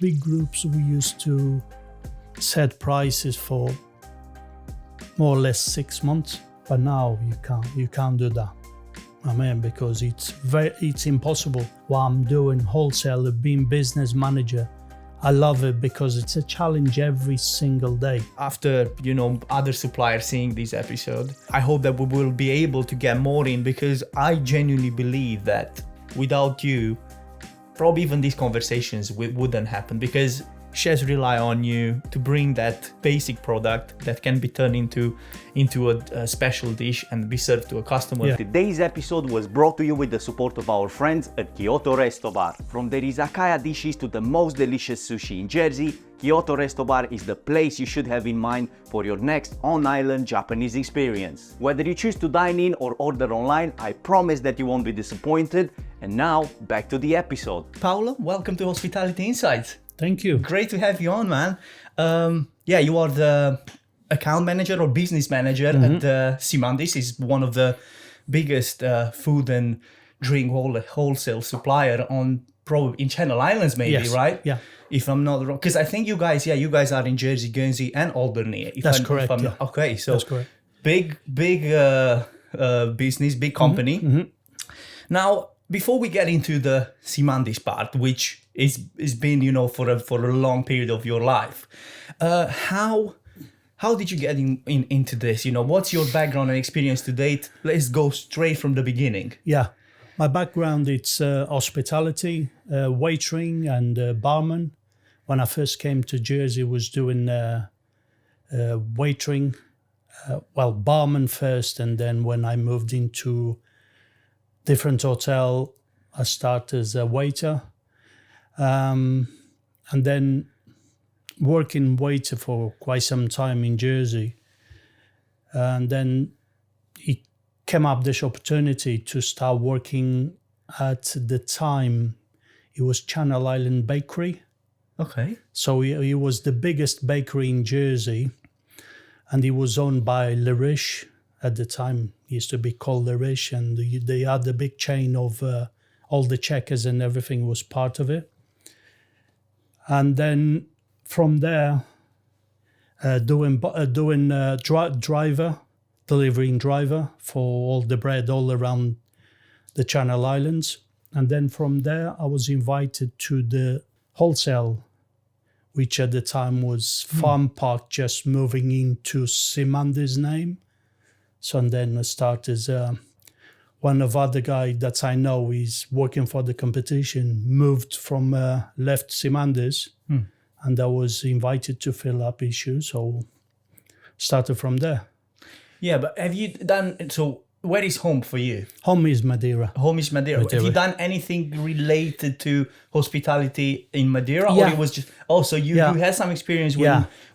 Big groups, we used to set prices for more or less 6 months, but now you can't do that. I mean, because it's impossible. What I'm doing wholesale, being business manager, I love it because it's a challenge every single day. After, other suppliers seeing this episode, I hope that we will be able to get more in, because I genuinely believe that without you, probably even these conversations wouldn't happen, because chefs rely on you to bring that basic product that can be turned into a special dish and be served to a customer. Yeah. Today's episode was brought to you with the support of our friends at Kyoto Restobar. From their izakaya dishes to the most delicious sushi in Jersey, Kyoto Restobar is the place you should have in mind for your next on-island Japanese experience. Whether you choose to dine in or order online, I promise that you won't be disappointed. And now, back to the episode. Paolo, welcome to Hospitality Insights. Thank you. Great to have you on, man. You are the account manager or business manager at Cimandis. Is one of the biggest food and drink wholesale supplier probably in Channel Islands, maybe, Yes. right? Yeah. If I'm not wrong, because I think you guys are in Jersey, Guernsey, and Albany. That's correct. Okay, so that's correct. Big business, big company. Mm-hmm. Now, before we get into the Cimandis part, which is been for a long period of your life, how did you get into this? What's your background and experience to date? Let's go straight from the beginning. Yeah, my background, it's hospitality, waitering and barman. When I first came to Jersey, was doing waitering, barman first, and then when I moved into different hotel, I started as a waiter, and then working waiter for quite some time in Jersey. And then it came up this opportunity to start working at the time. It was Channel Island Bakery. Okay. So it was the biggest bakery in Jersey, and it was owned by Larish. At the time, it used to be called Larish, and they had the big chain of all the Checkers and everything was part of it. And then from there, delivering driver for all the bread all around the Channel Islands. And then from there, I was invited to the Wholesale, which at the time was Farm Park, just moving into Cimandis' name. So and then I started as one of other guy that I know is working for the competition, moved from left Cimandis, and I was invited to fill up his shoes. So started from there. Yeah, but have you done, so where is home for you? Home is Madeira. Home is Madeira. Have you done anything related to hospitality in Madeira? Yeah. Or it was just, so you had some experience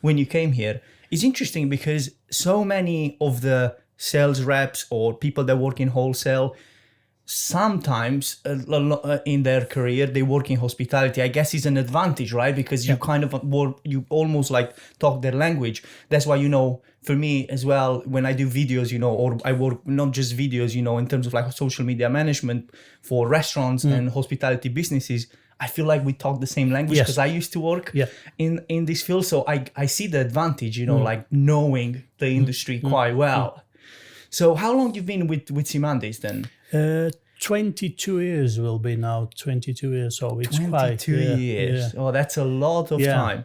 when you came here. It's interesting because so many of the sales reps or people that work in wholesale, sometimes in their career, they work in hospitality. I guess it's an advantage, right? Because you kind of you almost like talk their language. That's why, for me as well, when I do videos, or I work not just videos, in terms of like social media management for restaurants and hospitality businesses, I feel like we talk the same language because I used to work in this field. So I see the advantage, like knowing the industry quite well. So how long you've been with Cimandis then? 22 years will be now, 22 years. So it's 22 years. Yeah. Oh, that's a lot of time.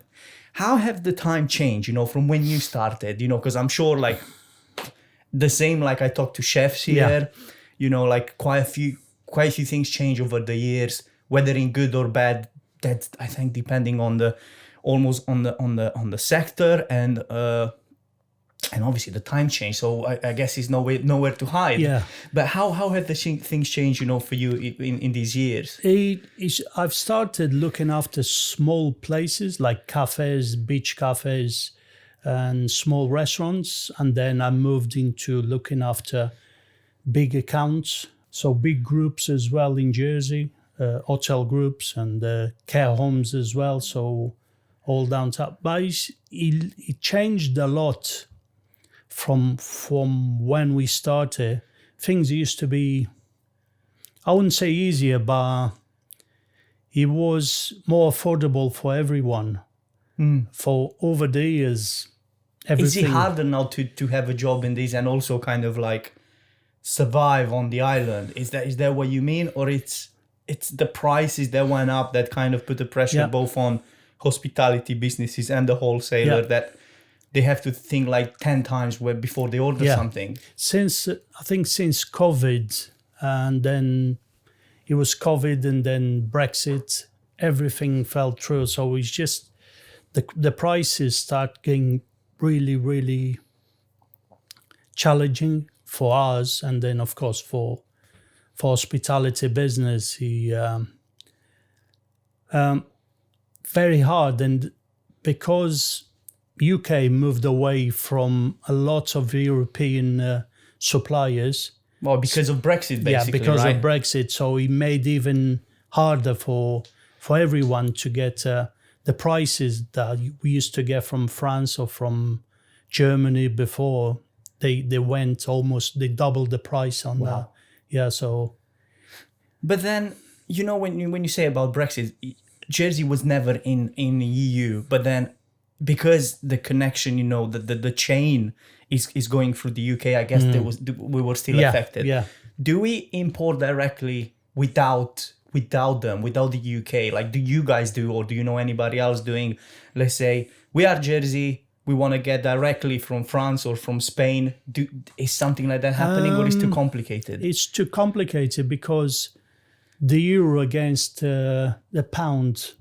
How have the time changed, from when you started, because I'm sure like the same, like I talk to chefs here, like quite a few things change over the years, whether in good or bad. That I think depending on the sector and obviously the time change. So I guess it's nowhere to hide. Yeah. But how have the things changed, for you in these years? I've started looking after small places like cafes, beach cafes, and small restaurants. And then I moved into looking after big accounts. So big groups as well in Jersey, hotel groups and care homes as well. So all downtown. But it changed a lot. From when we started, things used to be, I wouldn't say easier, but it was more affordable for everyone. For over the years, everything. Is it harder now to have a job in this and also kind of like survive on the island? Is that what you mean? Or it's the prices that went up that kind of put the pressure both on hospitality businesses and the wholesaler that they have to think like 10 times before they order something? I think since COVID, and then it was COVID and then Brexit, everything fell through. So it's just the prices start getting really, really challenging for us. And then, of course, for hospitality business, very hard. And because UK moved away from a lot of European suppliers. Well, because of Brexit, basically, yeah, because right? of Brexit. So it made even harder for everyone to get the prices that we used to get from France or from Germany before. They they doubled the price on that. Yeah, so. But then, when you say about Brexit, Jersey was never in the EU, but then because the connection, the chain is going through the UK, I guess we were still affected. Yeah. Do we import directly without the UK? Like, do you guys do, or do you know anybody else doing? Let's say we are Jersey, we want to get directly from France or from Spain. Is something like that happening, or is it too complicated? It's too complicated because the euro against the pound,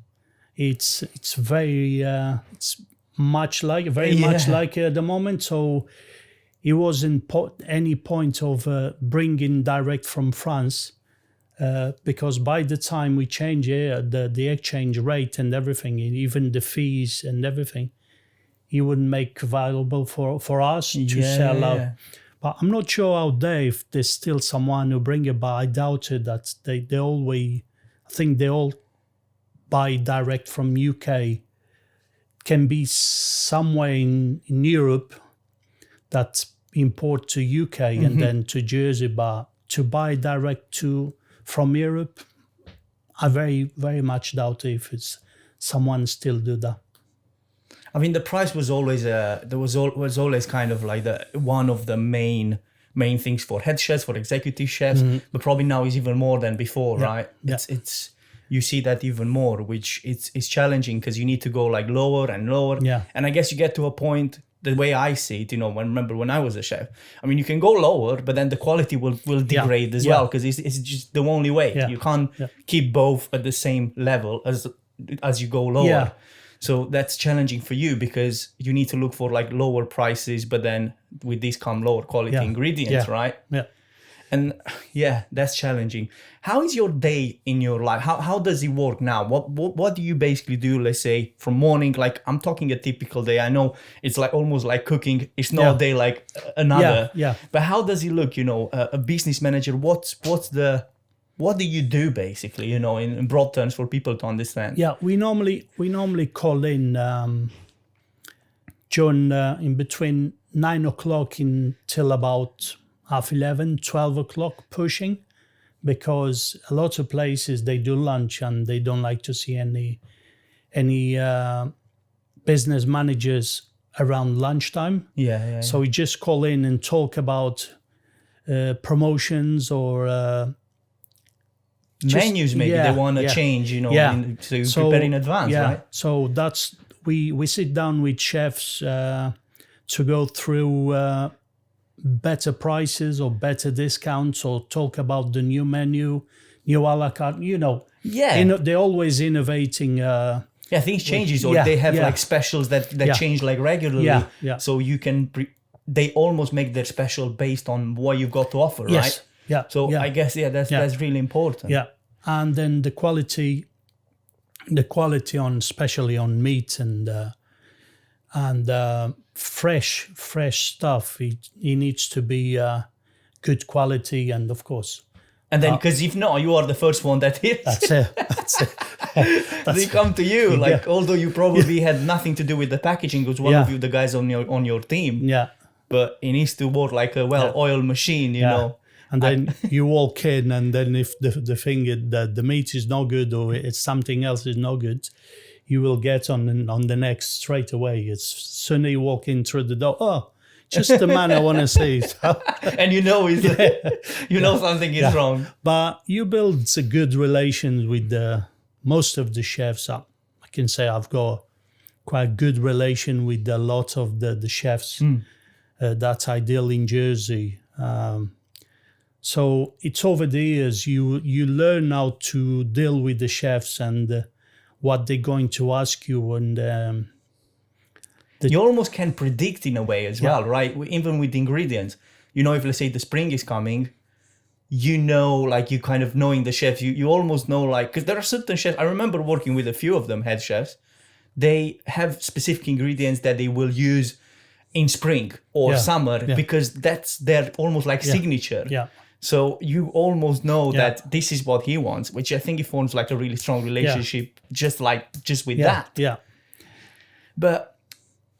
it's very it's much like at the moment. So it wasn't any point of bringing direct from France because by the time we change the exchange rate and everything, and even the fees and everything, it wouldn't make valuable for us to sell out. But I'm not sure out there if there's still someone who bring it, but I doubt it. That they always, I think they all buy direct from UK. Can be somewhere in Europe that import to UK and then to Jersey, but to buy direct from Europe, I very, very doubt if it's someone still do that. I mean, the price was always was always kind of like one of the main things for head chefs, for executive chefs, but probably now is even more than before, right? Yeah. It's you see that even more, which it's challenging because you need to go like lower and lower. Yeah. And I guess you get to a point, the way I see it, remember when I was a chef, I mean, you can go lower, but then the quality will degrade as well, because it's just the only way. Yeah. You can't keep both at the same level as you go lower. Yeah. So that's challenging for you because you need to look for like lower prices, but then with these come lower quality ingredients, right? Yeah. And that's challenging. How is your day in your life? How does it work now? What do you basically do, let's say, from morning? Like, I'm talking a typical day. I know it's like almost like cooking. It's not a day like another. Yeah. But how does it look, a business manager? What do you do basically, in broad terms for people to understand? Yeah, we normally call in John in between 9 o'clock until about 11:30, 12 o'clock pushing, because a lot of places they do lunch and they don't like to see any business managers around lunchtime. Yeah. So we just call in and talk about promotions or menus maybe they want to change, so you prepare in advance, right? So that's we sit down with chefs to go through better prices or better discounts, or talk about the new menu, new a la carte. They're always innovating. Things changes, or they have like specials that change like regularly. Yeah. So you can they almost make their special based on what you've got to offer, right? Yeah. So I guess that's really important. Yeah, and then the quality on, especially on meat and fresh stuff. It needs to be good quality, and of course. And then, because if not, you are the first one that hits. That's it. They come to you, although you probably had nothing to do with the packaging, because one of you, the guys on your team. Yeah. But it needs to work like a well-oiled machine, you know. And then you walk in, and then if the thing the meat is no good or it's something else is no good, you will get on the next straight away. It's soon you walk in through the door. Oh, just the man I want to see. And you know something is wrong. But you build a good relation with most of the chefs. I can say I've got quite good relation with a lot of the chefs that I deal in Jersey. So it's over the years you learn how to deal with the chefs and what they're going to ask you, and you almost can predict in a way as well, right? Even with the ingredients, if let's say the spring is coming, like you kind of knowing the chefs, you almost know, like, because there are certain chefs. I remember working with a few of them, head chefs. They have specific ingredients that they will use in spring or summer because that's their almost like signature. Yeah. So you almost know that this is what he wants, which I think it forms like a really strong relationship just with that. Yeah. But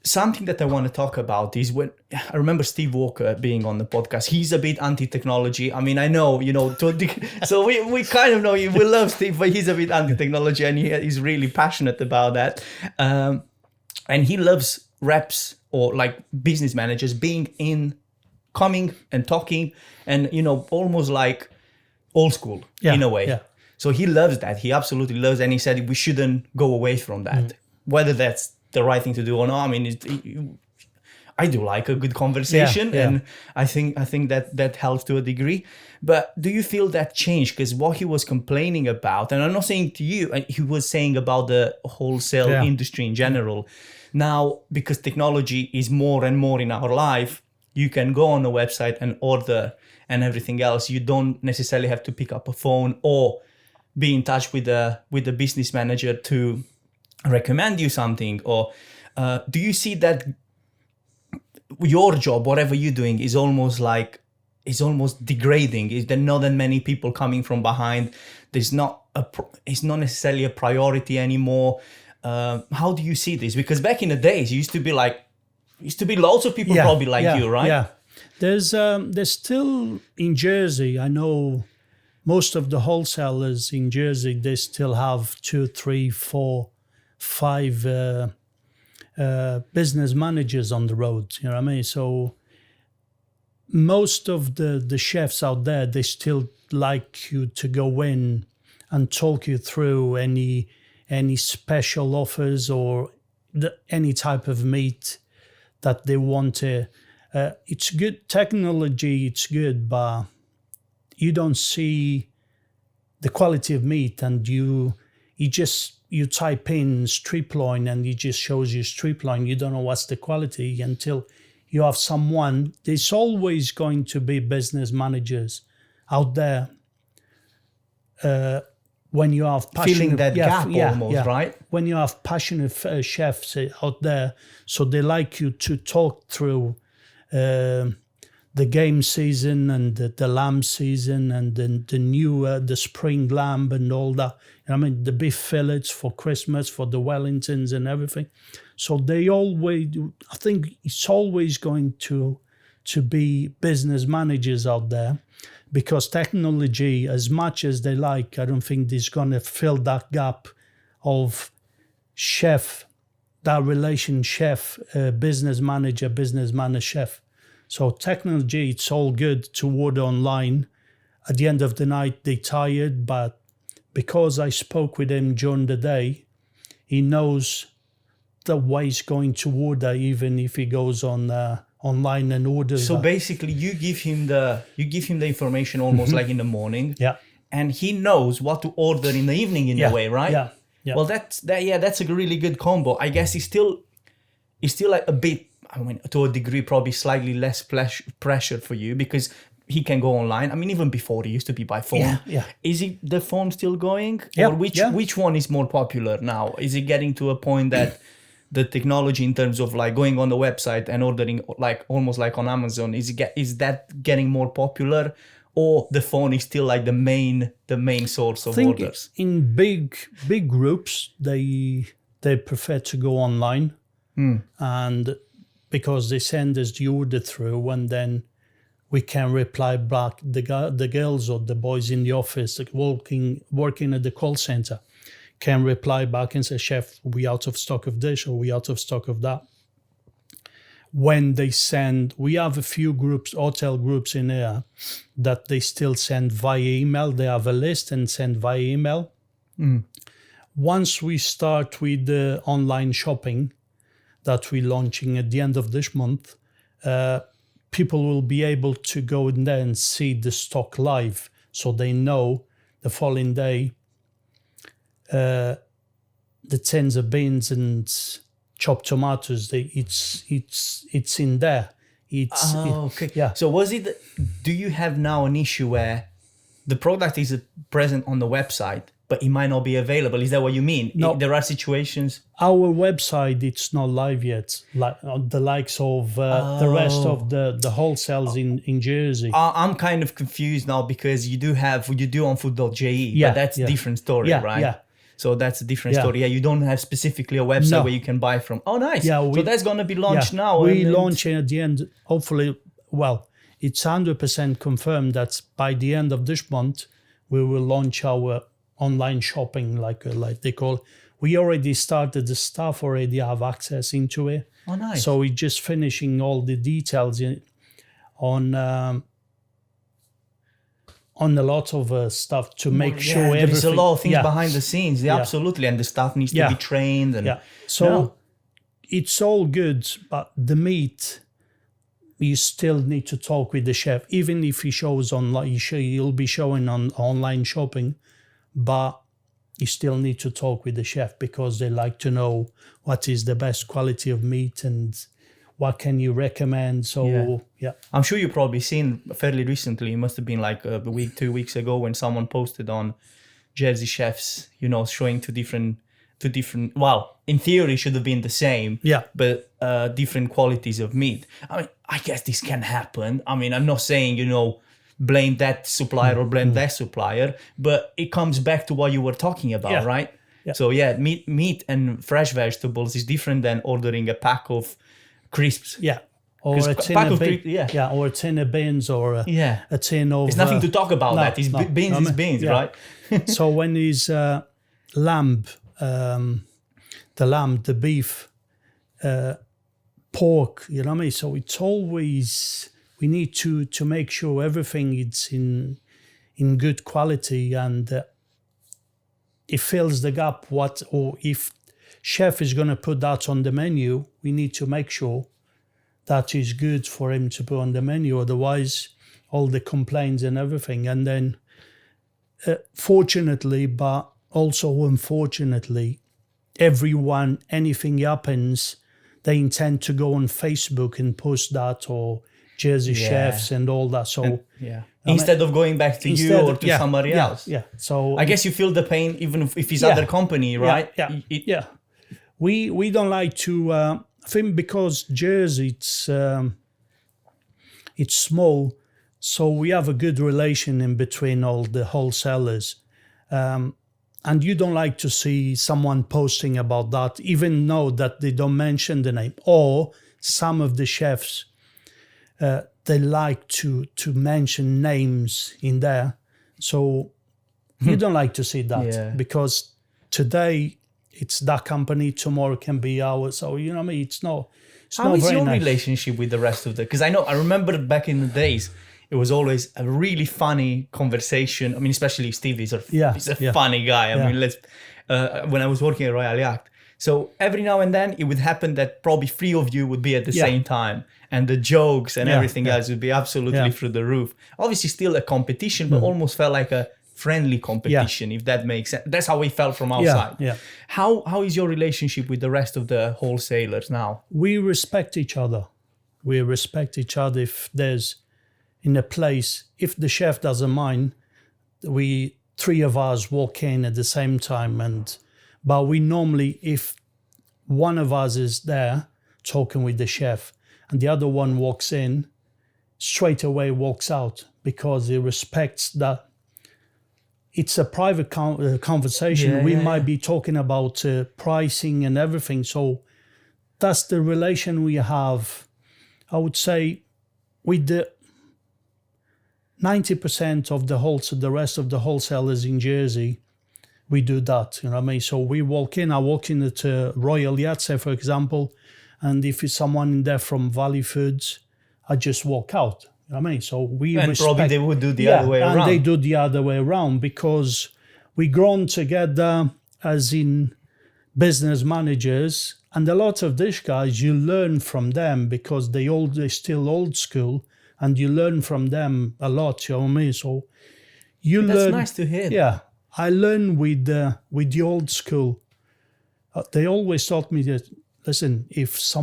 something that I want to talk about is when I remember Steve Walker being on the podcast. He's a bit anti-technology. I mean, I know, so we kind of know we love Steve, but he's a bit anti-technology and he's really passionate about that. And he loves reps or like business managers coming and talking and, almost like old school in a way. Yeah. So he loves that. He absolutely loves it. And he said we shouldn't go away from that. Whether that's the right thing to do or not, I mean, I do like a good conversation, and I think that helps to a degree. But do you feel that changed? Because what he was complaining about, and I'm not saying to you, he was saying about the wholesale industry in general. Now, because technology is more and more in our life, you can go on a website and order and everything else. You don't necessarily have to pick up a phone or be in touch with the business manager to recommend you something. Or do you see that your job, whatever you're doing, is almost degrading? Is there not that many people coming from behind? It's not necessarily a priority anymore. How do you see this? Because back in the days, it used to be lots of people probably like you, right? Yeah. There's still in Jersey, I know most of the wholesalers in Jersey, they still have 2, 3, 4, 5 business managers on the road. You know what I mean? So most of the chefs out there, they still like you to go in and talk you through any special offers or any type of meat that they want to. It's good technology, it's good, but you don't see the quality of meat, and you type in strip loin and it just shows you strip loin. You don't know what's the quality until you have someone. There's always going to be business managers out there when you have passionate, feeling that gap almost, right? When you have passionate chefs out there, so they like you to talk through the game season and the lamb season and the new the spring lamb and all that. I mean, the beef fillets for Christmas, for the Wellingtons and everything. So they always, I think it's always going to be business managers out there, because technology, as much as they like, I don't think it's going to fill that gap of chef, that relation chef, business manager, chef. So technology, it's all good to order online. At the end of the night, they're tired, but because I spoke with him during the day, he knows the way he's going to order, even if he goes on online and orders. So basically, you give him the information almost like in the morning, and he knows what to order in the evening in a way, right? Yeah. Well, that's a really good combo. I guess it's still like a bit, I mean, to a degree, probably slightly less pressure for you because he can go online. I mean, even before, it used to be by phone. Yeah. Is the phone still going? Yeah. Or which one is more popular now? Is it getting to a point that the technology in terms of like going on the website and ordering like almost like on Amazon, is that getting more popular? Or the phone is still like the main source of orders? In big groups, they prefer to go online, and because they send us the order through, and then we can reply back. The girls or the boys in the office, like working at the call center, can reply back and say, "Chef, we out of stock of this or we out of stock of that." When they send, we have a few groups, hotel groups in here, that they still send via email. They have a list and send via email. Once we start with the online shopping that we're launching at the end of this month, people will be able to go in there and see the stock live, so they know the following day the tins of beans and chopped tomatoes. It's in there. Okay. Yeah. So do you have now an issue where the product is present on the website, but it might not be available? Is that what you mean? No. There are situations. Our website, it's not live yet, like the likes of the rest of the wholesales in Jersey. I'm kind of confused now, because you do on food.je, but that's a different story, right? Yeah. So that's a different story. Yeah, you don't have specifically a website where you can buy from. Oh, nice. Yeah, so that's going to be launched now. We're launching at the end, hopefully, well, it's 100% confirmed that by the end of this month, we will launch our online shopping, like they call it. We already started, the staff already have access into it. Oh, nice. So we're just finishing all the details on a lot of stuff to make sure everything. There's a lot of things behind the scenes. Yeah, absolutely. And the staff needs to be trained. And So it's all good, but the meat, you still need to talk with the chef. Even if he shows online, he'll be showing on online shopping, but you still need to talk with the chef, because they like to know what is the best quality of meat and what can you recommend. So I'm sure you've probably seen fairly recently, it must have been like a week, 2 weeks ago, when someone posted on Jersey chefs, showing two different, well, in theory should have been the same, but different qualities of meat. I mean, I guess this can happen. I mean, I'm not saying, blame that supplier or blame that supplier, but it comes back to what you were talking about, right? Yeah. So meat and fresh vegetables is different than ordering a pack of crisps. Yeah. Or a tin of beans. Or a tin of beans, or a tin of... There's nothing to talk about that. It's beans is beans, right? So when it's lamb, the beef, pork, you know what I mean? So it's always... We need to make sure everything is in good quality, and it fills the gap. Or if chef is going to put that on the menu, we need to make sure that is good for him to put on the menu. Otherwise, all the complaints and everything. And then, fortunately, but also unfortunately, anything happens, they intend to go on Facebook and post that, or Jersey chefs and all that. So instead of going back to you or to somebody else. Yeah. So I guess you feel the pain even if it's other company, right? Yeah. We don't like to. I think because Jersey it's small, so we have a good relation in between all the wholesalers. And you don't like to see someone posting about that, even though that they don't mention the name. Or some of the chefs, they like to mention names in there. So you don't like to see that, because today it's that company, tomorrow can be ours. So, you know what I mean? It's not How is your nice. relationship with the rest of the... Because I remember back in the days, it was always a really funny conversation. I mean, especially Steve is a funny guy. I mean, when I was working at Royal Yacht. So every now and then it would happen that probably 3 of you would be at the same time, and the jokes and everything else would be absolutely through the roof. Obviously still a competition, but almost felt like a friendly competition, if that makes sense. That's how we felt from outside. Yeah. How is your relationship with the rest of the wholesalers now? We respect each other. If there's in a place, if the chef doesn't mind, 3 of us walk in at the same time, but we normally, if one of us is there talking with the chef and the other one walks in, straight away walks out, because he respects that it's a private conversation. We might be talking about pricing and everything. So that's the relation we have, I would say, with 90% of the rest of the wholesalers in Jersey, we do that, you know what I mean? So I walk in at Royal Yacht, say, for example, and if it's someone in there from Valley Foods, I just walk out, you know what I mean? So and probably they would do the other way around. And they do the other way around because we grown together as in business managers, and a lot of these guys, you learn from them because they're still old school, and you learn from them a lot, you know what I mean? So That's nice to hear. Yeah. I learn with the old school. They always taught me that, listen, if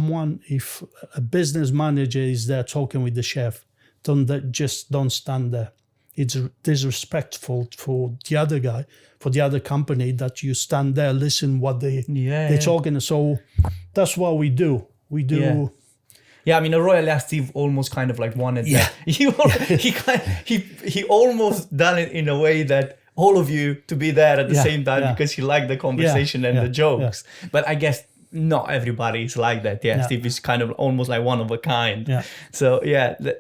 a business manager is there talking with the chef, don't stand there. It's disrespectful for the other guy, for the other company, that you stand there, listen what they're talking. So that's what we do. We do. Yeah, I mean, a Royal Yacht, Steve almost kind of like wanted that. He almost done it in a way that all of you to be there at the same time because he liked the conversation and the jokes. Yeah. But I guess not everybody is like that. Yeah, Steve is kind of almost like one of a kind. Yeah. So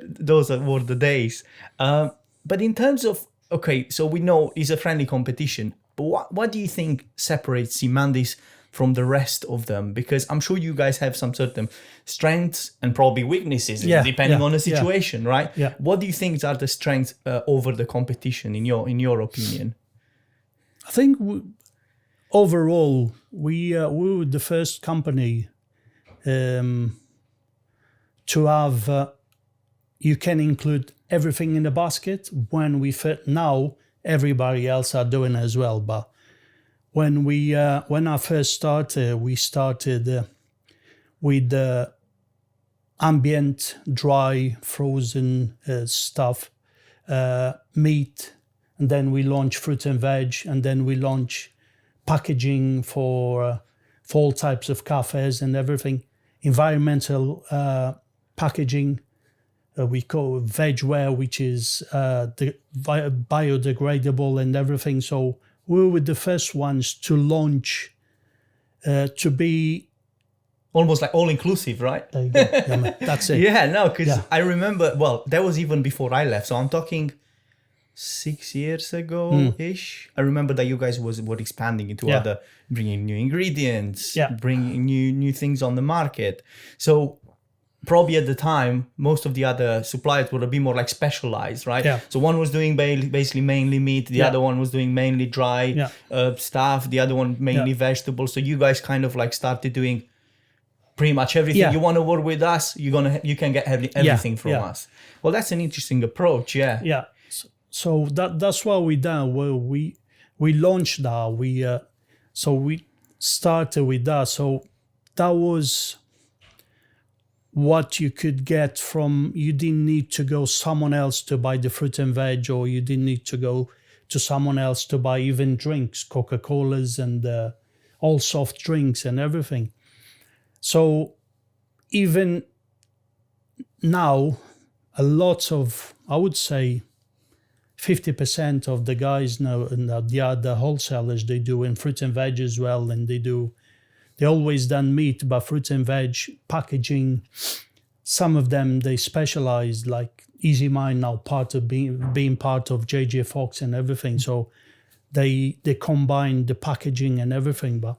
those were the days. But in terms of, okay, so we know it's a friendly competition. But what do you think separates Cimandis from the rest of them? Because I'm sure you guys have some certain strengths and probably weaknesses depending on the situation, right? Yeah. What do you think are the strengths over the competition in your opinion? I think overall we were the first company to have you can include everything in the basket. When we fit now, everybody else are doing as well, but when I first started, we started with ambient, dry, frozen stuff, meat, and then we launched fruit and veg, and then we launched packaging for all types of cafes and everything, environmental packaging. We call vegware, which is biodegradable and everything. So we were the first ones to launch, to be... almost like all-inclusive, right? There you go. Yeah, that's it. Because I remember, that was even before I left. So I'm talking 6 years ago-ish. I remember that you guys were expanding into other, bringing new ingredients, bringing new things on the market. So probably at the time, most of the other suppliers would have been more like specialized, right? Yeah. So one was doing basically mainly meat, the other one was doing mainly dry stuff, the other one mainly vegetables. So you guys kind of like started doing pretty much everything. You want to work with us, you can get everything from us. Well, that's an interesting approach. Yeah. So that's what we done. Well, we launched that. We started with that. So that was what you could get from. You didn't need to go someone else to buy the fruit and veg, or you didn't need to go to someone else to buy even drinks, Coca-Colas and all soft drinks and everything. So even now, a lot of, I would say 50% of the guys now, and the other wholesalers, they do in fruit and veg as well, and they always done meat, but fruit and veg packaging. Some of them, they specialize, like Easy Mind now, part of being part of JJ Fox and everything. So they combine the packaging and everything. But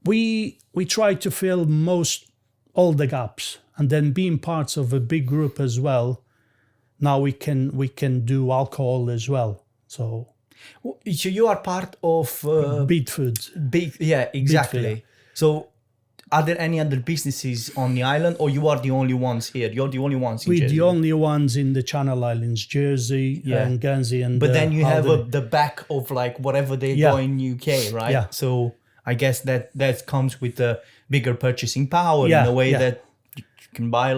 we try to fill all the gaps, and then being parts of a big group as well. Now we can do alcohol as well. So you are part of Beat Foods. Exactly. Beat Food. So are there any other businesses on the island, or you are the only ones here? You're the only ones in Jersey? We're the only ones in the Channel Islands, Jersey and Guernsey. But then you have the back of like whatever they go in UK, right? Yeah. So I guess that comes with the bigger purchasing power in a way that you can buy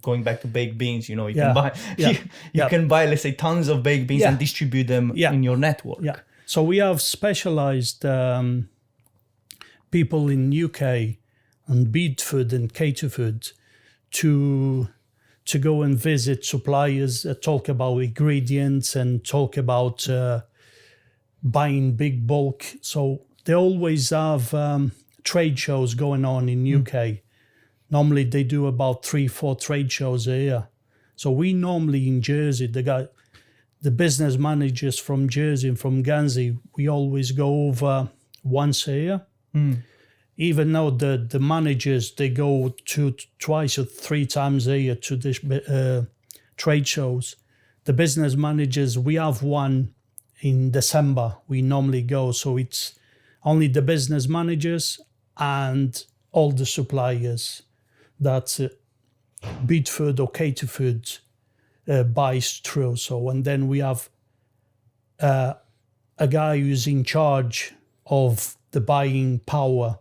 going back to baked beans, you can buy you can buy, let's say, tons of baked beans and distribute them in your network. Yeah. So we have specialized people in UK and Beat Food and KTea Food to go and visit suppliers, talk about ingredients and talk about buying big bulk. So they always have trade shows going on in UK. Normally they do about 3-4 trade shows a year. So we normally in Jersey, the business managers from Jersey and from Guernsey, we always go over once a year. Even though the managers, they go twice or 3 times a year to the trade shows. The business managers, we have one in December. We normally go, so it's only the business managers and all the suppliers that Food or KTea Food buys through. So, and then we have a guy who's in charge of the buying power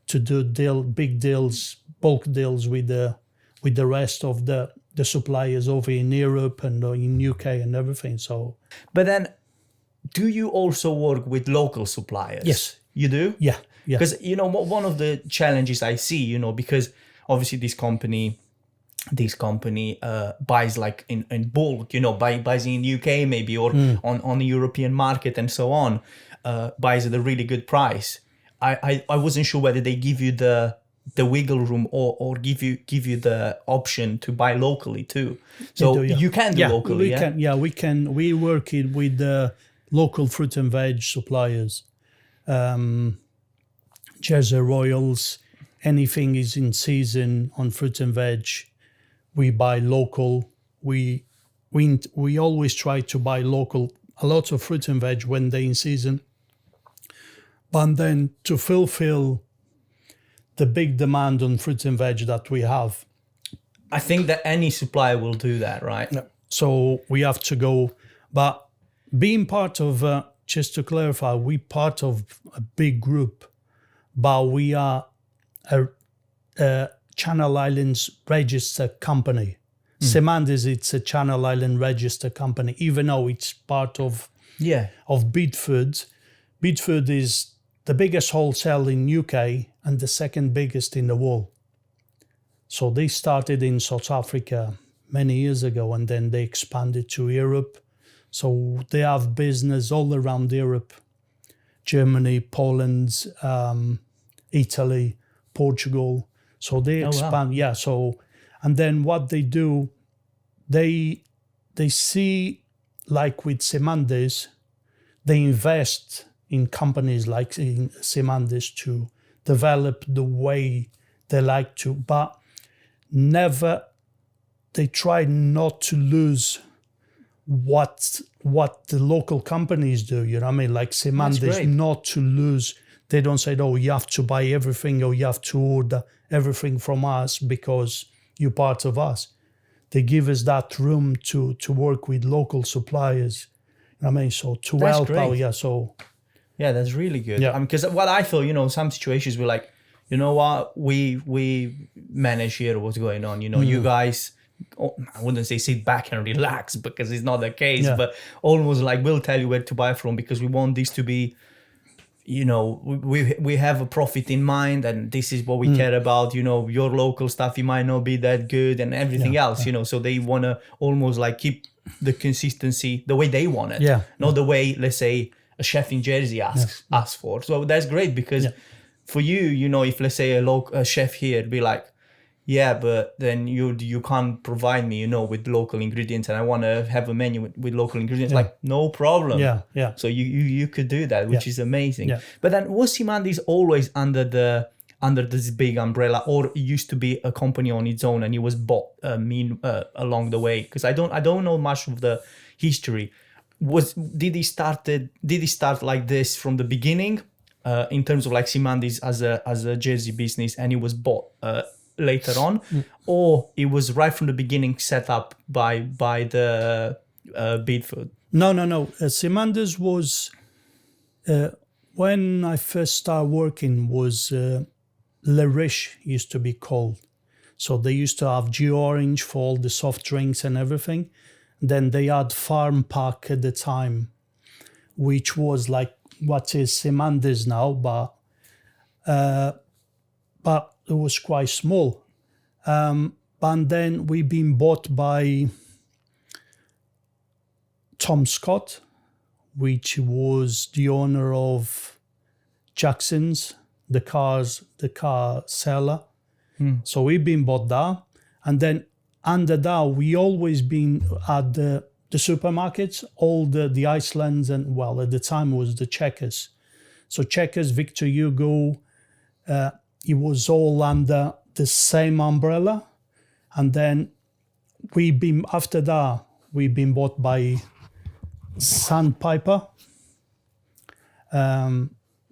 to do big deals, bulk deals with the rest of the suppliers over in Europe and in UK and everything. So, but then, do you also work with local suppliers? Yes, you do. Yeah. Because one of the challenges I see, because obviously this company buys like in bulk, buys in UK maybe or on the European market and so on, buys at a really good price. I wasn't sure whether they give you the wiggle room or give you the option to buy locally too. So you can do locally. We can. We work it with the local fruit and veg suppliers. Jersey Royals, anything is in season on fruit and veg, we buy local. We always try to buy local, a lot of fruit and veg when they're in season. But then to fulfill the big demand on fruit and veg that we have, I think that any supplier will do that, right? So we have to go. But being part of, just to clarify, we part of a big group, but we are a Channel Islands registered company. Cimandis, it's a Channel Island registered company, even though it's part of Brewed Food. Brewed Food is the biggest wholesale in UK and the second biggest in the world. So they started in South Africa many years ago, and then they expanded to Europe. So they have business all around Europe, Germany, Poland, Italy, Portugal. So they expand. Wow. So, and then what they do, they see, like with Cimandis, they invest in companies like in Cimandis to develop the way they like to, but never, they try not to lose what the local companies do, you know what I mean? Like Cimandis, not to lose. They don't say, oh, you have to buy everything or you have to order everything from us because you're part of us. They give us that room to work with local suppliers. You know what I mean? So to help out, Yeah, that's really good. Yeah. Because what I feel, some situations we're like, you know what, we manage here what's going on. You guys, I wouldn't say sit back and relax because it's not the case, but almost like we'll tell you where to buy from because we want this to be, we have a profit in mind and this is what we care about. Your local stuff, it might not be that good and everything else, so they want to almost like keep the consistency the way they want it, not the way, let's say, a chef in Jersey asks for. So that's great because for you, if let's say a chef here be like, but then you can't provide me, with local ingredients, and I want to have a menu with local ingredients. Like, no problem. So you could do that, which is amazing. But then was Cimandis always under this big umbrella, or it used to be a company on its own and it was bought along the way? Because I don't know much of the history. Did he start like this from the beginning, in terms of like Cimandis as a Jersey business, and it was bought later on, or it was right from the beginning set up by the Brewed Food? No. Cimandis was when I first started working was Le Riche used to be called. So they used to have G Orange for all the soft drinks and everything. Then they had Farm Pack at the time, which was like what is Cimandis now, but it was quite small. And then we've been bought by Tom Scott, which was the owner of Jackson's, the car seller. So we've been bought there. And then under that, we always been at the supermarkets, all the Icelands, and well, at the time it was the Checkers. So Checkers, Victor Hugo, it was all under the same umbrella. And then after that, we've been bought by Sandpiper,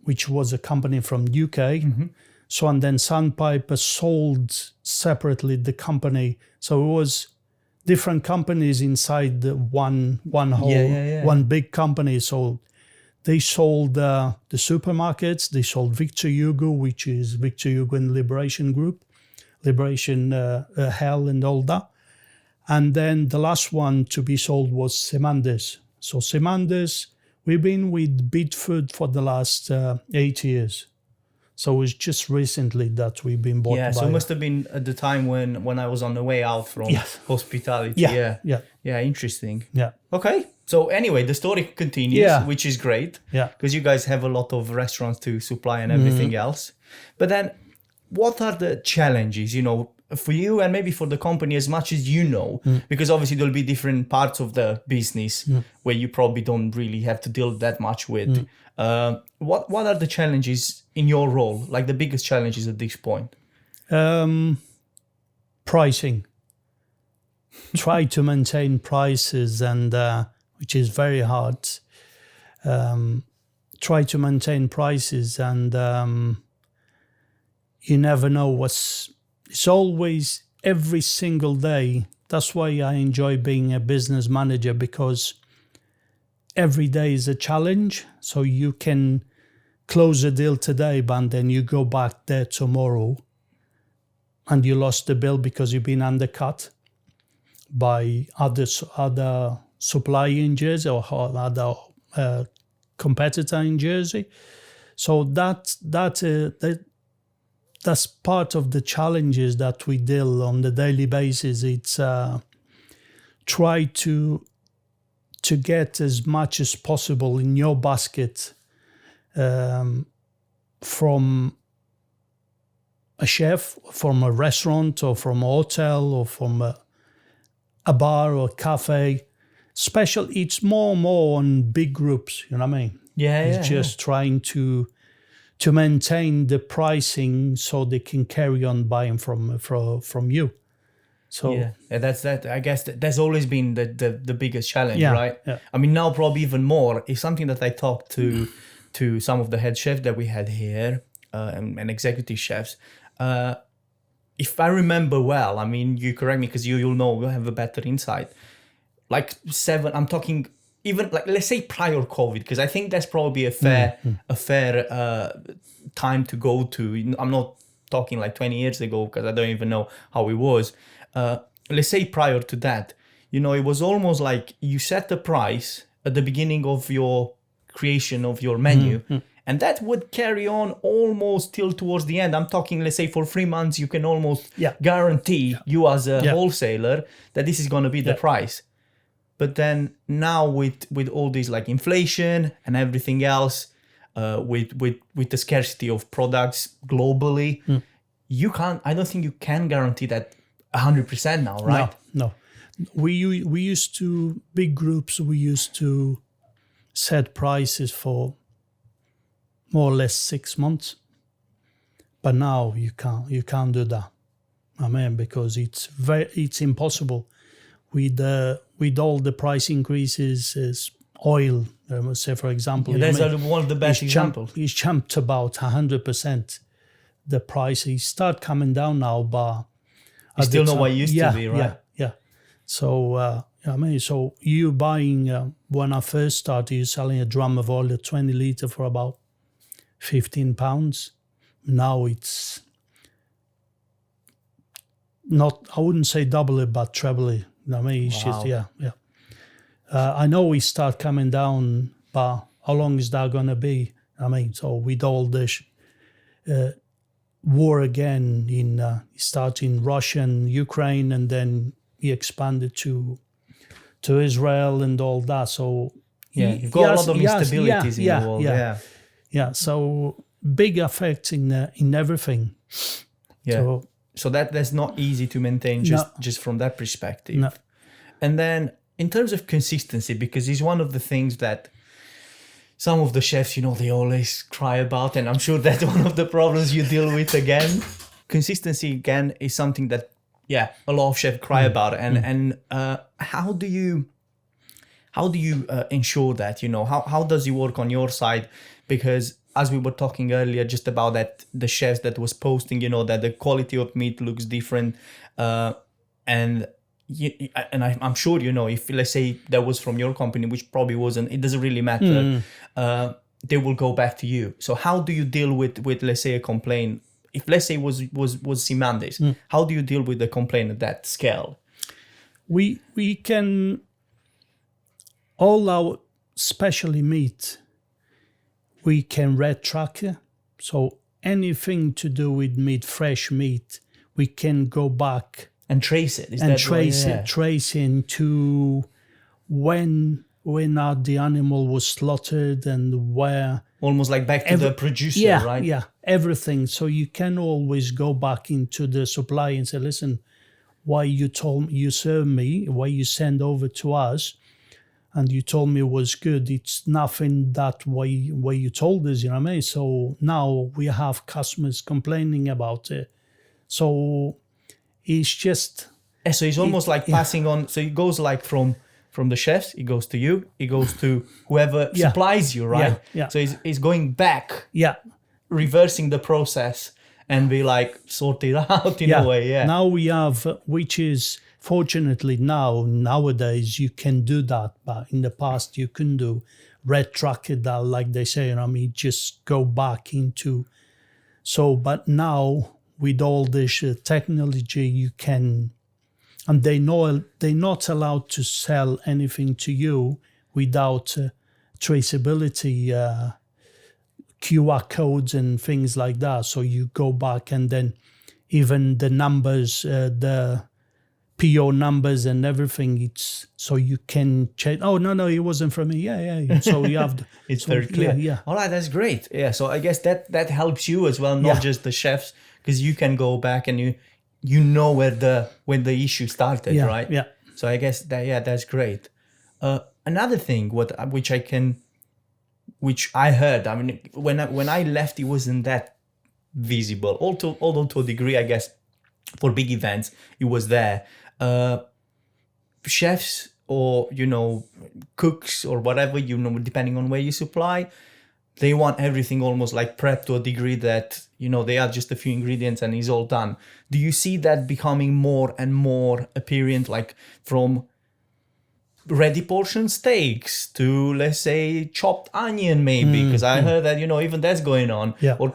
which was a company from UK. Mm-hmm. So, and then Sandpiper sold separately the company. So it was different companies inside the one big company. So they sold the supermarkets. They sold Victor Hugo, which is Victor Hugo and Liberation Group, Liberation Hell and all that. And then the last one to be sold was Cimandis. So Cimandis, we've been with Bidfood for the last 8 years. So it's just recently that we've been bought by... Yeah, so it must have been at the time when I was on the way out from hospitality. Yeah, interesting. Yeah. Okay, so anyway, the story continues, which is great. Yeah. Because you guys have a lot of restaurants to supply and everything else. But then, what are the challenges, for you and maybe for the company as much as you know? Because obviously there'll be different parts of the business where you probably don't really have to deal that much with. What are the challenges in your role, like the biggest challenges at this point? Pricing. Try to maintain prices, and which is very hard. Try to maintain prices, and you never know it's always every single day. That's why I enjoy being a business manager, because every day is a challenge. So you can close a deal today, but then you go back there tomorrow and you lost the bill because you've been undercut by other supplier in Jersey or other competitor in Jersey. So that's part of the challenges that we deal on the daily basis. It's try to get as much as possible in your basket from a chef, from a restaurant, or from a hotel, or from a bar or a cafe. It's more and more on big groups, you know what I mean? It's just trying to maintain the pricing so they can carry on buying from you. So that's that. I guess that's always been the biggest challenge, right? Yeah. I mean, now probably even more. It's something that I talked to some of the head chefs that we had here and executive chefs. If I remember well, I mean, you correct me because you'll know, you'll have a better insight. Like I'm talking even like, let's say prior COVID, because I think that's probably a fair time to go to. I'm not talking like 20 years ago, because I don't even know how it was. Let's say prior to that, it was almost like you set the price at the beginning of your creation of your menu, and that would carry on almost till towards the end. I'm talking, let's say, for 3 months, you can almost guarantee you as a wholesaler that this is going to be the price. But then now with all this like inflation and everything else, with the scarcity of products globally, I don't think you can guarantee that 100% now, right? No. We used to, big groups, we used to set prices for more or less 6 months. But now you can't do that. I mean, because it's impossible with all the price increases. Is oil, say for example. That's one of the best examples. It's jumped about 100%. The prices start coming down now, but it's still not what it used to be, right? Yeah. So so you buying when I first started, you selling a drum of oil, a 20 litre for about £15. Now it's not, I wouldn't say double it, but treble it. It's just, I know we start coming down, but how long is that going to be? So with all this war again starting in Russia and Ukraine, and then he expanded to Israel and all that. So you've got a lot of instabilities in the world. Yeah. So big effect in everything. Yeah. So, So that's not easy to maintain just from that perspective. No. And then in terms of consistency, because it's one of the things that some of the chefs, they always cry about, and I'm sure that's one of the problems you deal with again. Consistency again is something that a lot of chefs cry about, and how do you ensure that? How does it work on your side? Because as we were talking earlier, just about that, the chefs that was posting, that the quality of meat looks different, and I'm sure, if let's say that was from your company, which probably wasn't, it doesn't really matter. They will go back to you. So how do you deal with let's say a complaint? If let's say was Cimandis, how do you deal with the complaint at that scale? We can, all our specialty meat, we can red track it. So anything to do with meat, fresh meat, we can go back and trace it. Tracing to when the animal was slaughtered and where. Almost like back to the producer, right? Yeah, everything. So you can always go back into the supply and say, listen, why you serve me, why you send over to us, and you told me it was good. It's nothing that way you told us, you know what I mean? So now we have customers complaining about it. So it's just... So it's almost like passing on. So it goes like from the chefs, it goes to you, it goes to whoever supplies you, right? Yeah. So it's going back, reversing the process and be like sort it out in a way, Now we have, which is fortunately nowadays you can do that, but in the past you couldn't do red track it that, like they say, just go back into. So, but now with all this technology, you can, and they're not allowed to sell anything to you without traceability, QR codes and things like that. So you go back and then even the numbers, the PO numbers and everything, it's so you can check. Oh, no, it wasn't from me. Yeah. So you have it's very clear. Yeah. All right, that's great. Yeah, so I guess that helps you as well, not just the chefs, because you can go back and you know when the issue started, right? Yeah. So I guess that's great. Another thing which I heard, I mean, when I left, it wasn't that visible. Although to a degree, I guess, for big events, it was there. Chefs or, cooks or whatever, depending on where you supply, they want everything almost like prepped to a degree that, they add just a few ingredients and it's all done. Do you see that becoming more and more apparent, like from ready portion steaks to, let's say, chopped onion maybe, because I heard that, even that's going on, or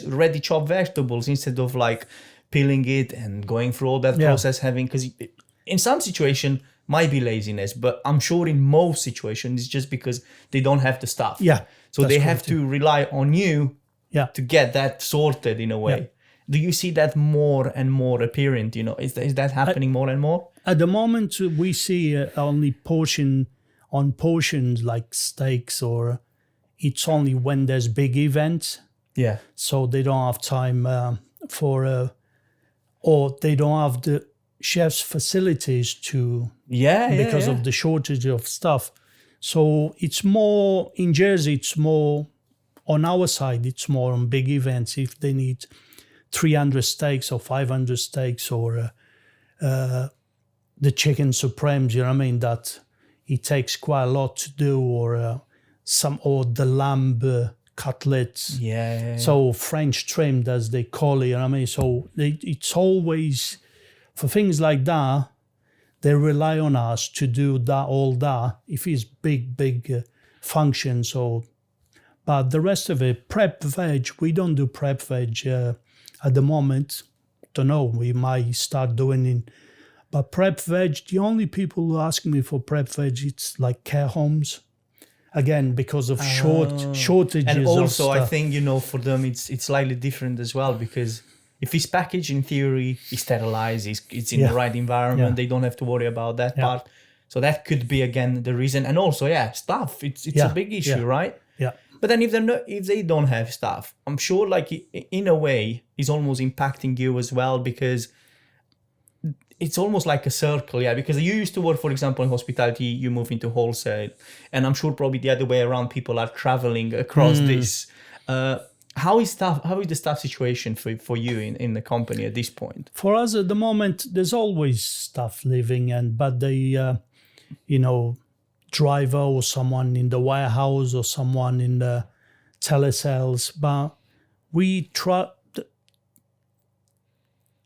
ready chopped vegetables instead of like peeling it and going through all that process, because in some situation might be laziness, but I'm sure in most situations it's just because they don't have the stuff. So they have to rely on you to get that sorted in a way. Do you see that more and more apparent? Is that happening more and more? At the moment, we see only portions like steaks, or it's only when there's big events. So they don't have time or they don't have the chef's facilities to, because of the shortage of stuff. So it's more, in Jersey, it's more, on our side, it's more on big events. If they need 300 steaks or 500 steaks or the chicken supremes, that it takes quite a lot to do, or the lamb cutlets. So French trimmed, as they call it, So it's always, for things like that, they rely on us to do all that, if it's big functions. But the rest of it, prep veg, we don't do prep veg at the moment. Don't know, we might start doing it. But prep veg, the only people who ask me for prep veg, it's like care homes. Again, because of shortages. And also, of stuff. I think, for them, it's slightly different as well, because if it's packaged in theory, it's sterilized, it's in the right environment, they don't have to worry about that part. So that could be, again, the reason. And also, staff, it's a big issue, right? But then if they don't have staff, I'm sure like in a way it's almost impacting you as well, because it's almost like a circle, yeah. Because you used to work, for example, in hospitality, you move into wholesale, and I'm sure probably the other way around, people are traveling across this. How is the staff situation for you in the company at this point? For us at the moment, there's always staff living, but they, driver or someone in the warehouse or someone in the telesales. But we try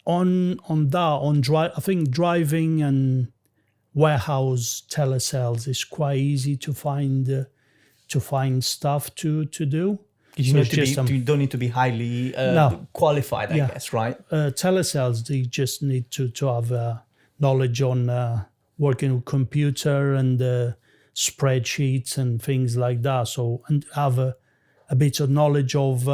I think driving and warehouse telesales is quite easy to find stuff to do. You don't need to be highly qualified, I guess, right? Telesales, they just need to have knowledge on working with computer and spreadsheets and things like that. So, and have a bit of knowledge of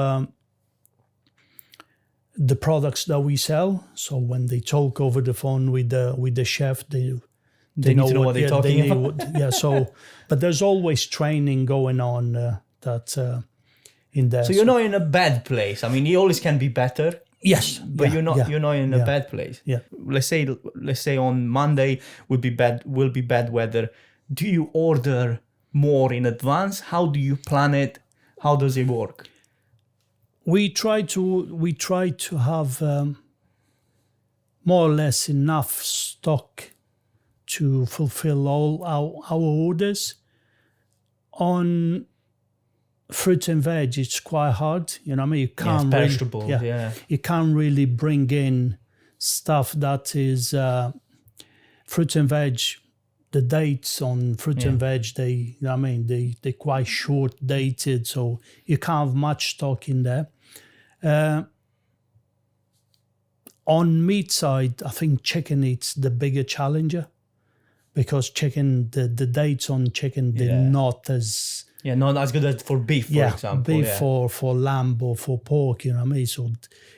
the products that we sell. So when they talk over the phone with the chef, they know what they're talking about. So, but there's always training going on that in there. So you're not in a bad place. I mean, you always can be better. Yes, but you're not in a bad place. Yeah. Let's say on Monday will be bad weather. Do you order more in advance? How do you plan it? How does it work? We try to have more or less enough stock to fulfill all our orders. On fruit and veg, it's quite hard. You know what I mean? You can't vegetables, You can't really bring in stuff that is fruit and veg. The dates on fruit and veg, they're quite short dated, so you can't have much stock in there. On meat side, I think chicken is the bigger challenger, because chicken, the dates on chicken, they're not as... Yeah, not as good as for beef, for example. Beef for lamb or for pork, you know what I mean? So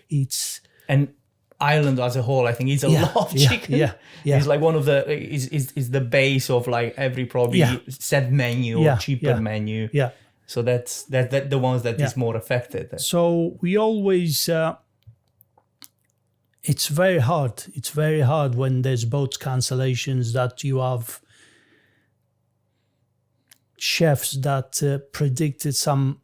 it's... And Ireland as a whole, I think, eats a lot of chicken. Yeah. It's like one of the... is the base of like every probably set menu or cheaper menu. Yeah. So that's the ones that is more affected. So we always... it's very hard. It's very hard when there's boat cancellations that you have chefs that predicted some...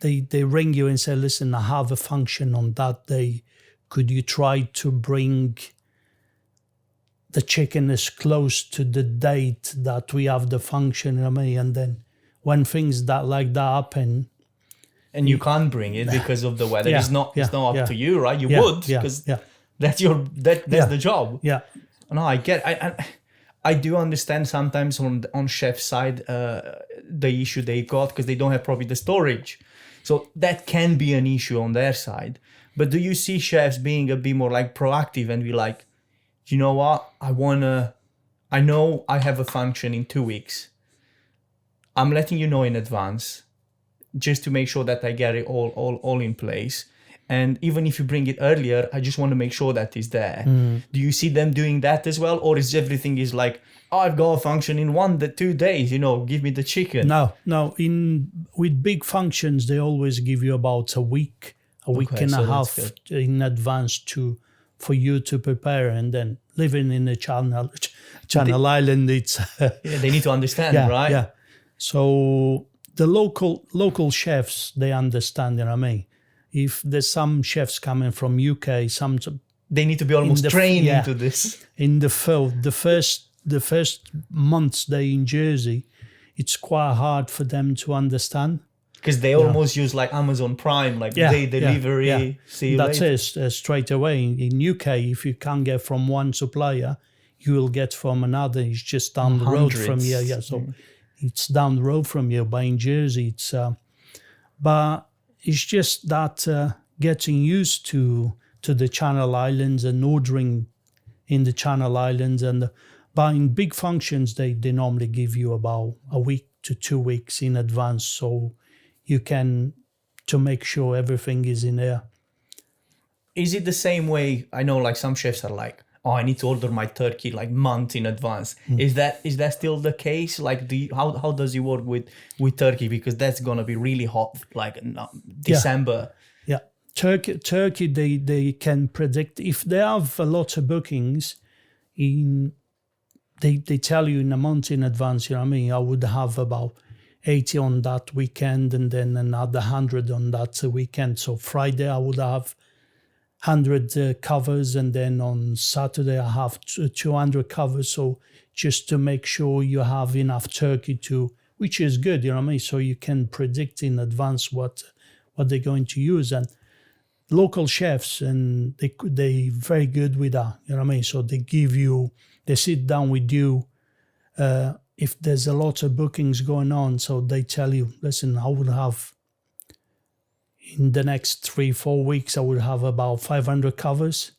They ring you and say, listen, I have a function on that day. Could you try to bring the chicken as close to the date that we have the function? I mean, and then when things like that happen... And you can't bring it because of the weather. It's not up to you, right? You would, because that's the job. Yeah. No, I get... I do understand sometimes on chef side the issue they got because they don't have probably the storage. So that can be an issue on their side. But do you see chefs being a bit more like proactive and be like, you know what, I know I have a function in 2 weeks. I'm letting you know in advance just to make sure that I get it all in place. And even if you bring it earlier, I just want to make sure that it's there. Do you see them doing that as well? Or is everything is like, oh, I've got a function in 2 days, give me the chicken? No. With big functions, they always give you about a week and a half in advance for you to prepare. And then living in the Channel Island, it's... they need to understand, right? Yeah. So the local chefs, they understand, you know what I mean? If there's some chefs coming from UK, they need to be almost trained into this. In the first months they're in Jersey, it's quite hard for them to understand. Because they almost use like Amazon Prime, like day delivery. See you later. That's it, straight away. In UK, if you can't get from one supplier, you will get from another. It's just down the road from you. Yeah, so it's down the road from you. But in Jersey, it's... but it's just that getting used to the Channel Islands and ordering in the Channel Islands. But in big functions, they normally give you about a week to 2 weeks in advance. So you can, to make sure everything is in there. Is it the same way? I know like some chefs are like, oh, I need to order my turkey like months in advance. Is that still the case? Like, how does it work with turkey? Because that's gonna be really hot, like December. Yeah. Turkey, they can predict if they have a lot of bookings. They tell you in a month in advance. You know what I mean? I would have about 80 on that weekend, and then another 100 on that weekend. So Friday I would have 100 covers, and then on Saturday I have 200 covers. So just to make sure you have enough turkey which is good, you know what I mean? So you can predict in advance what they're going to use. And local chefs, and they very good with that, you know what I mean? So they sit down with you if there's a lot of bookings going on. So they tell you, listen, I would have in the next 3-4 weeks, I would have about 500 covers.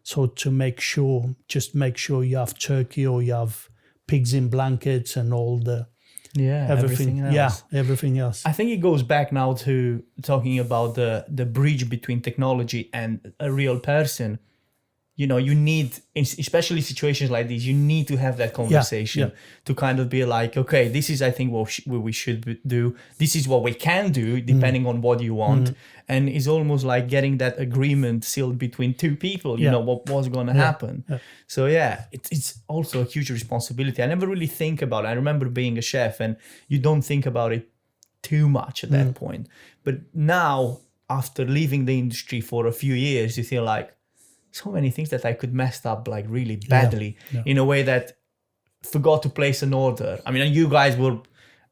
So to make sure you have turkey, or you have pigs in blankets and all the everything else. Yeah, everything else. I think it goes back now to talking about the bridge between technology and a real person. You know, you need, especially situations like these, you need to have that conversation to kind of be like, okay, this is, I think, what we should do. This is what we can do, depending on what you want. And it's almost like getting that agreement sealed between two people, you know, what was going to happen. Yeah. So, it's also a huge responsibility. I never really think about it. I remember being a chef, and you don't think about it too much at that point. But now, after leaving the industry for a few years, you feel like, so many things that I could mess up like really badly in a way that forgot to place an order. I mean, you guys were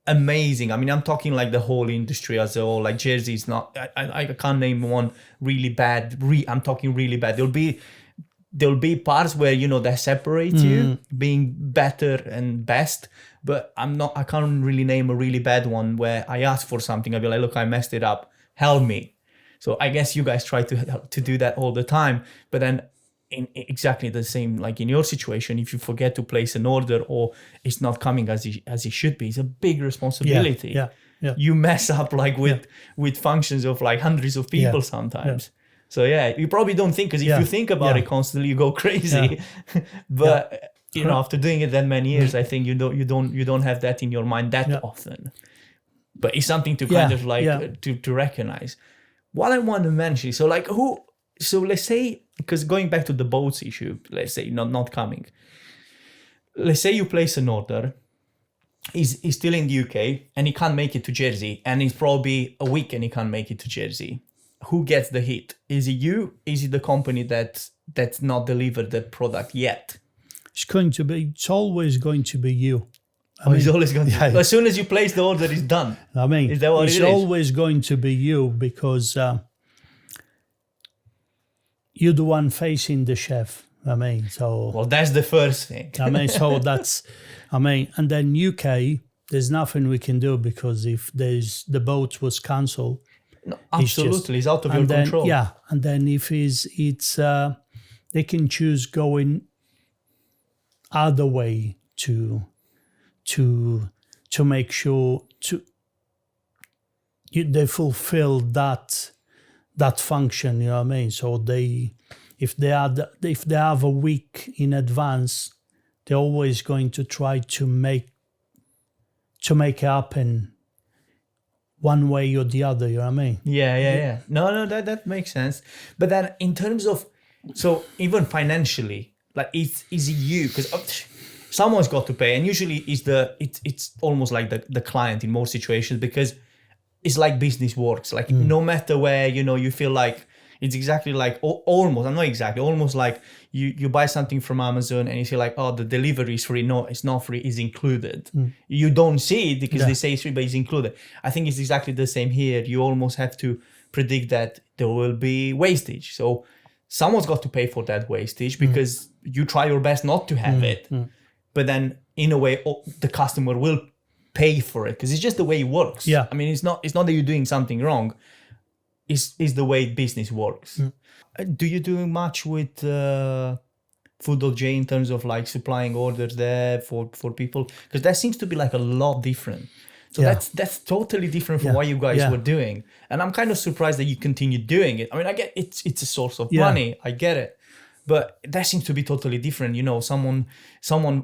amazing. I mean, I'm talking like the whole industry as a whole. Like Jersey is not, I can't name one really bad. I'm talking really bad. There'll be parts where, you know, that separate you being better and best, but I can't really name a really bad one where I ask for something. I'll be like, look, I messed it up. Help me. So I guess you guys try to do that all the time, but then in exactly the same, like in your situation, if you forget to place an order or it's not coming as it should be, it's a big responsibility. Yeah. You mess up like with functions of like hundreds of people sometimes. So you probably don't think, because if you think about it constantly, you go crazy. But you know, after doing it that many years, I think you don't have that in your mind that often. But it's something to kind of like to recognize. What I want to mention, so let's say, because going back to the boats issue, let's say not coming. Let's say you place an order, he's still in the UK and he can't make it to Jersey, and it's probably a week and he can't make it to Jersey. Who gets the hit? Is it you? Is it the company that's not delivered the product yet? It's always going to be you. It's always going to be. As soon as you place the order, it's done. I mean, is that what it's always going to be you, because you're the one facing the chef. I mean, so... Well, that's the first thing. I mean, so that's... I mean, and then UK, there's nothing we can do, because if the boat was cancelled... No, absolutely, it's out of your control. Yeah, and then if they can choose going other way to make sure they fulfill that function, you know what I mean? So if they have a week in advance, they're always going to try to make it happen one way or the other, you know what I mean? Yeah. No, that makes sense. But then in terms of, so even financially, like is it you? Because someone's got to pay, and usually it's almost like the client in most situations, because it's like business works. Like no matter where, you know, you feel like it's exactly like almost like you buy something from Amazon and you feel like, oh, the delivery is free. No, it's not free, it's included. You don't see it because they say it's free, but it's included. I think it's exactly the same here. You almost have to predict that there will be wastage. So someone's got to pay for that wastage, because you try your best not to have it. But then in a way, the customer will pay for it, because it's just the way it works. Yeah. I mean, it's not that you're doing something wrong. It's the way business works. Do you do much with Food.j in terms of like supplying orders there for people? Because that seems to be like a lot different. So that's totally different from what you guys were doing. And I'm kind of surprised that you continue doing it. I mean, I get it's a source of money. I get it. But that seems to be totally different. You know, someone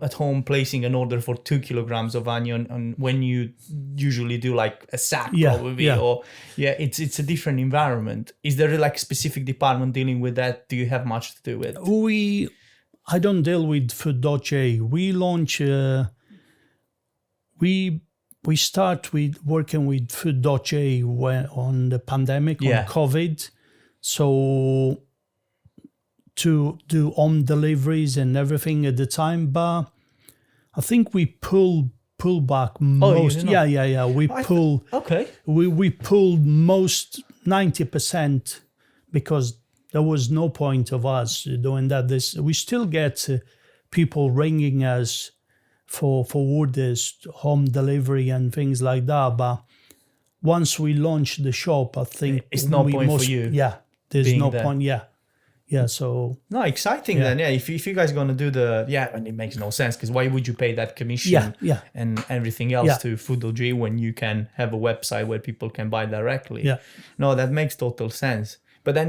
at home placing an order for 2 kilograms of onion, and when you usually do like a sack probably, or it's a different environment. Is there like a specific department dealing with that? Do you have much to do with? I don't deal with food.j. We launch. We start with working with food.j on the pandemic, on COVID. So to do home deliveries and everything at the time, but I think we pull back most. We pulled most 90% because there was no point of us doing that. We still get people ringing us for orders, home delivery and things like that. But once we launch the shop, I think it's no point for you. Yeah, there's no point. Yeah, so... No, exciting then. Yeah, if you guys are going to do and it makes no sense because why would you pay that commission and everything else to Food.g when you can have a website where people can buy directly? Yeah. No, that makes total sense. But then,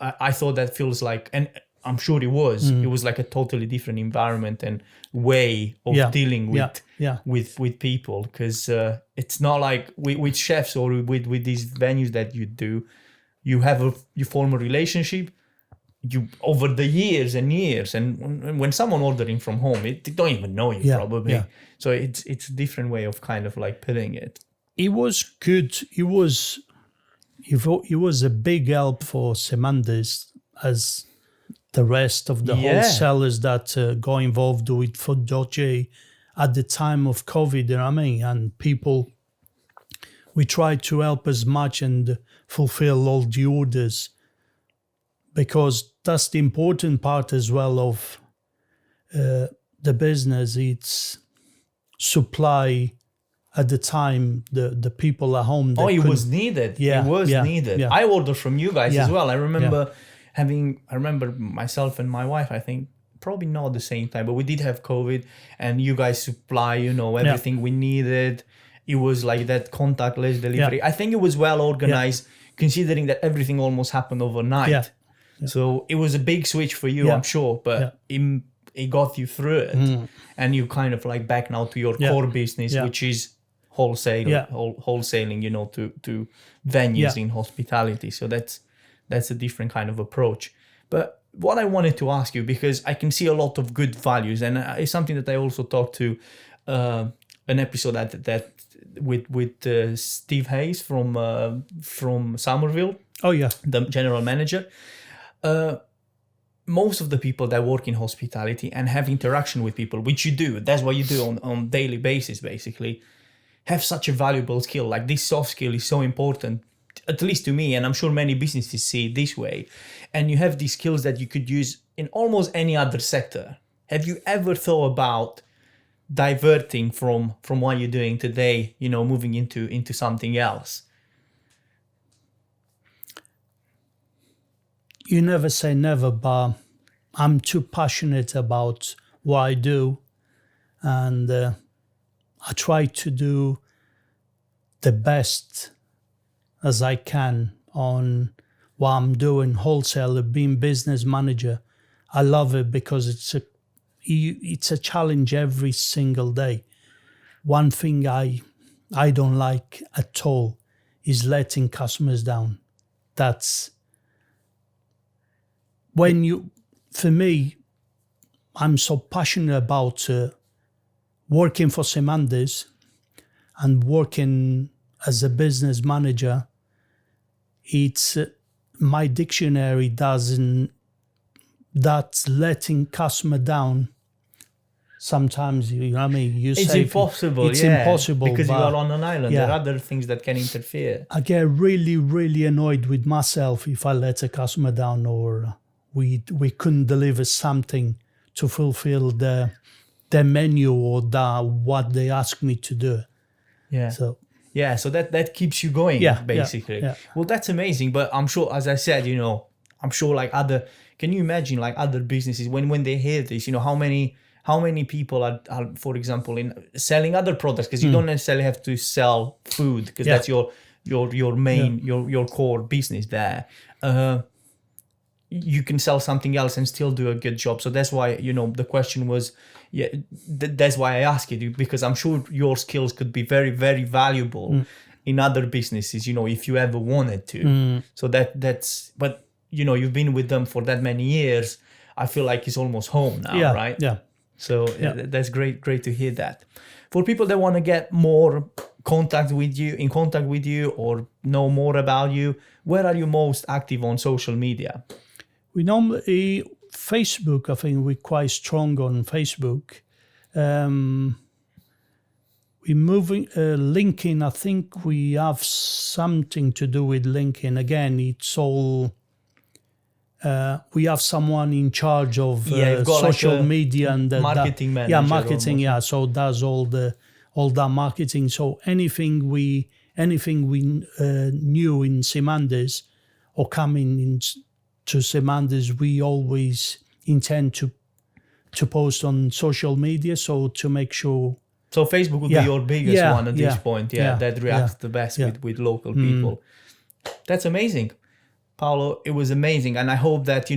I thought that feels like, and I'm sure it was like a totally different environment and way of dealing with people because it's not like with chefs or with these venues that you do, you form a relationship. You over the years and years, and when someone ordering from home, they don't even know you probably. Yeah. So it's a different way of kind of like putting it. It was good. It was a big help for Cimandis as the rest of the wholesalers that got involved with Food.j at the time of COVID. You know what I mean? And people, we tried to help as much and fulfill all the orders. Because that's the important part as well of the business. It's supply at the time, the people at home. It was needed. Yeah, it was needed. Yeah. I ordered from you guys as well. I remember I remember myself and my wife, I think, probably not at the same time, but we did have COVID and you guys supply, everything we needed. It was like that contactless delivery. Yeah. I think it was well organized considering that everything almost happened overnight. Yeah. So it was a big switch for you, I'm sure, but it got you through it. And you kind of like back now to your core business, which is wholesale, wholesaling, to venues in hospitality. So that's a different kind of approach. But what I wanted to ask you, because I can see a lot of good values, and it's something that I also talked to an episode that with Steve Hayes from Somerville. Oh yeah, the general manager. Most of the people that work in hospitality and have interaction with people, which you do, that's what you do on daily basis, basically, have such a valuable skill. Like this soft skill is so important, at least to me, and I'm sure many businesses see it this way. And you have these skills that you could use in almost any other sector. Have you ever thought about diverting from what you're doing today, moving into something else? You never say never, but I'm too passionate about what I do. And I try to do the best as I can on what I'm doing, wholesale, being business manager. I love it because it's a challenge every single day. One thing I don't like at all is letting customers down. That's for me, I'm so passionate about working for Cimandis and working as a business manager. It's my dictionary that's letting customer down. Sometimes it's impossible. It's impossible because you are on an island. There are other things that can interfere. I get really, really annoyed with myself if I let a customer down or we couldn't deliver something to fulfill the menu or what they asked me to do. So that keeps you going, basically. Yeah. Well, that's amazing. But I'm sure, as I said, I'm sure like can you imagine like other businesses when they hear this, how many people are for example, in selling other products, because you don't necessarily have to sell food because that's your main, your core business there. you can sell something else and still do a good job. So that's why, the question was, that's why I asked you, because I'm sure your skills could be very, very valuable in other businesses, if you ever wanted to. So but you've been with them for that many years. I feel like it's almost home now, right? Yeah. So that's great to hear that. For people that want to get more in contact with you or know more about you, where are you most active on social media? We normally, Facebook, I think we're quite strong on Facebook. We're moving, LinkedIn, I think we have something to do with LinkedIn. Again, it's all, we have someone in charge of social media and marketing manager. Yeah, marketing, almost. So does all that marketing. So anything we new in Cimandis or coming to Cimandis, we always intend to post on social media, so to make sure. So Facebook would be your biggest one at this point, that reacts the best with local people. That's amazing, Paulo. It was amazing, and I hope that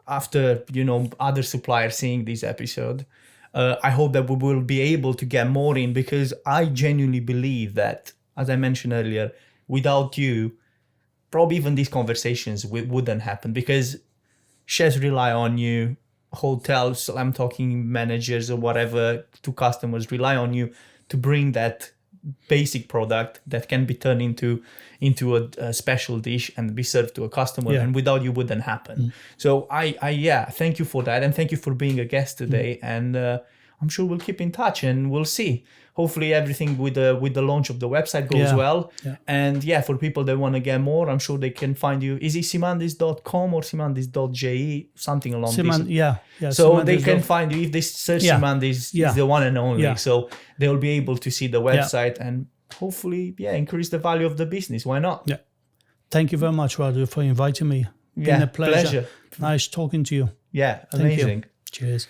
after other suppliers seeing this episode, I hope that we will be able to get more in, because I genuinely believe that, as I mentioned earlier, without you, probably even these conversations wouldn't happen, because chefs rely on you, hotels, I'm talking managers or whatever, to customers, rely on you to bring that basic product that can be turned into a special dish and be served to a customer, and without you wouldn't happen. So I thank you for that, and thank you for being a guest today, and I'm sure we'll keep in touch, and we'll see. Hopefully everything with the launch of the website goes well. And for people that want to get more, I'm sure they can find you. Is it cimandis.com or cimandis.je, something along this? So Cimandis. They can find you if they search Cimandis, is the one and only. So they'll be able to see the website and hopefully increase the value of the business. Why not? Thank you very much, Radu, for inviting me. Been a pleasure. Nice talking to you. Amazing. Cheers.